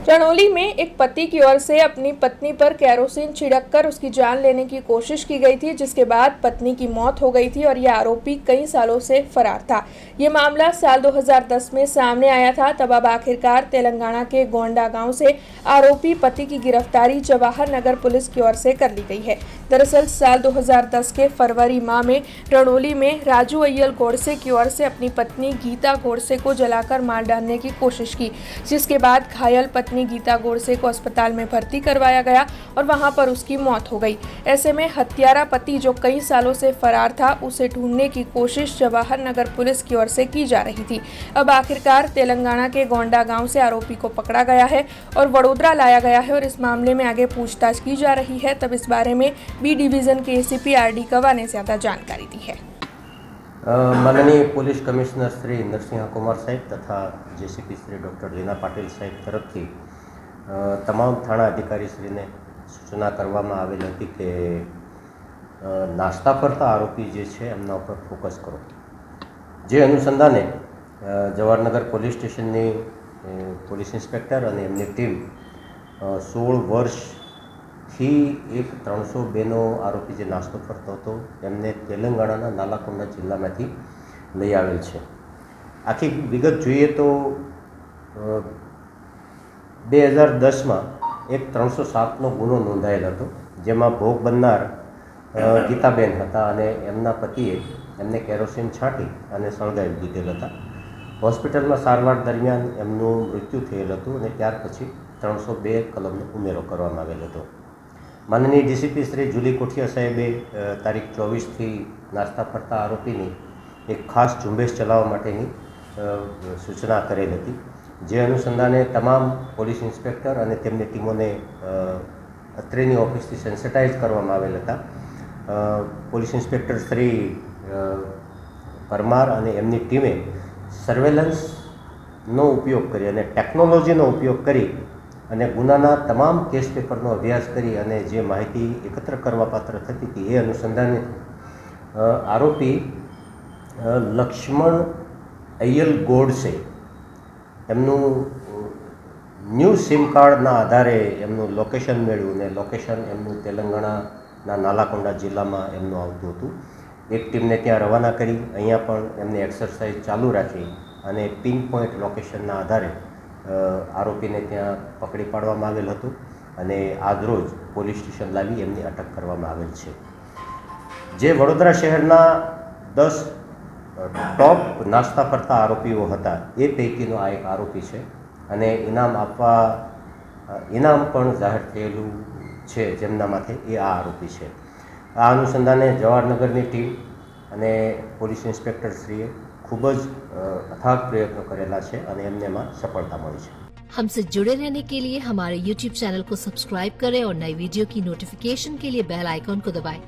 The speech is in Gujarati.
चंदौली में एक पति की ओर से अपनी पत्नी पर केरोसिन छिड़ककर उसकी जान लेने की कोशिश की गई थी, जिसके बाद पत्नी की मौत हो गई थी और यह आरोपी कई सालों से फरार था। ये मामला साल 2010 में सामने आया था। तब अब आखिरकार तेलंगाना के गोंडा गांव से आरोपी पति की गिरफ्तारी जवाहर नगर पुलिस की ओर से कर ली गई है। दरअसल साल 2010 के फरवरी माह में रणोली में राजू अय्यल गोडसे की ओर से अपनी पत्नी गीता गोडसे को जलाकर मार डालने की कोशिश की, जिसके बाद घायल पत्नी गीता गोडसे को अस्पताल में भर्ती करवाया गया और वहां पर उसकी मौत हो गई। ऐसे में हत्यारा पति जो कई सालों से फरार था, उसे ढूंढने की कोशिश जवाहर नगर पुलिस की ओर से की जा रही थी। अब आखिरकार तेलंगाना के गोंडा गांव से आरोपी को पकड़ा गया है और वडोदरा लाया गया है और इस मामले में आगे पूछताछ की जा रही है। तब इस बारे में बी डिवीजन के एसीपी आर डी कवा ने ज्यादा जानकारी दी है। माननीय पुलिस कमिश्नर श्री नरसिंह कुमार साहेब तथा जेसीपी श्री डॉक्टर लीना पाटिल साहेब तरफथी તમામ થાણા અધિકારીશ્રીને સૂચના કરવામાં આવેલી હતી કે નાસ્તા ફરતા આરોપી જે છે એમના ઉપર ફોકસ કરો। જે અનુસંધાને જવાહરનગર પોલીસ સ્ટેશનની પોલીસ ઇન્સ્પેક્ટર અને એમની ટીમ 16 વર્ષથી એક 302નો આરોપી જે નાસ્તો કરતો હતો એમને તેલંગાણાના નાલાકોંડા જિલ્લામાંથી લઈ આવેલ છે। આખી વિગત જોઈએ તો 2010માં એક 307નો ગુનો નોંધાયેલ હતો, જેમાં ભોગ બનનાર ગીતાબેન હતા અને એમના પતિએ એમને કેરોસીન છાંટી અને સળગાવી દીધેલ હતા। હોસ્પિટલમાં સારવાર દરમિયાન એમનું મૃત્યુ થયેલ હતું અને ત્યાર પછી 302 કલમનો ઉમેરો કરવામાં આવેલ હતો। માનનીય ડીસીપી શ્રી જુલી કોઠિયા સાહેબે તારીખ 24થી નાસ્તા ફરતા આરોપીની એક ખાસ ઝુંબેશ ચલાવવા માટેની સૂચના કરેલ હતી। જે અનુસંધાને તમામ પોલીસ ઇન્સ્પેક્ટર અને તેમની ટીમોને અત્રેની ઓફિસથી સેન્સિટાઇઝ કરવામાં આવેલ હતા। પોલીસ ઇન્સ્પેક્ટર શ્રી પરમાર અને એમની ટીમે સર્વેલન્સનો ઉપયોગ કરી અને ટેકનોલોજીનો ઉપયોગ કરી અને ગુનાના તમામ કેસ પેપરનો અભ્યાસ કરી અને જે માહિતી એકત્ર કરવા પાત્ર થતી હતી એ અનુસંધાને આરોપી લક્ષ્મણ અય્યલ ગોડસે એમનું ન્યૂ સિમ કાર્ડના આધારે એમનું લોકેશન મેળવ્યું ને લોકેશન એમનું તેલંગાણાના નાલાકોંડા જિલ્લામાં એમનું આવતું હતું। એક ટીમને ત્યાં રવાના કરી અહીંયા પણ એમને એક્સરસાઇઝ ચાલુ રાખી અને પિન પોઈન્ટ લોકેશનના આધારે આરોપીને ત્યાં પકડી પાડવામાં આવેલ હતું અને આજરોજ પોલીસ સ્ટેશન લાવી એમની અટક કરવામાં આવેલ છે। જે વડોદરા શહેરના 10 ટોપ નાસ્તા ફરતા આરોપીઓ હતા એ પૈકીનો આ એક આરોપી છે અને ઇનામ પણ જાહેર થયેલું છે જેમના માથે એ આ આરોપી છે। આ અનુસંધાને જવાહરનગરની ટીમ અને પોલીસ ઇન્સ્પેક્ટરશ્રીએ ખૂબ જ અથાગ પ્રયત્નો કરેલા છે અને એમને એમાં સફળતા મળી છે। हमसे जुड़े रहने के लिए हमारे YouTube चैनल को सब्सक्राइब करें और नई वीडियो की नोटिफिकेशन के लिए बेल आइकॉन को दबाएं।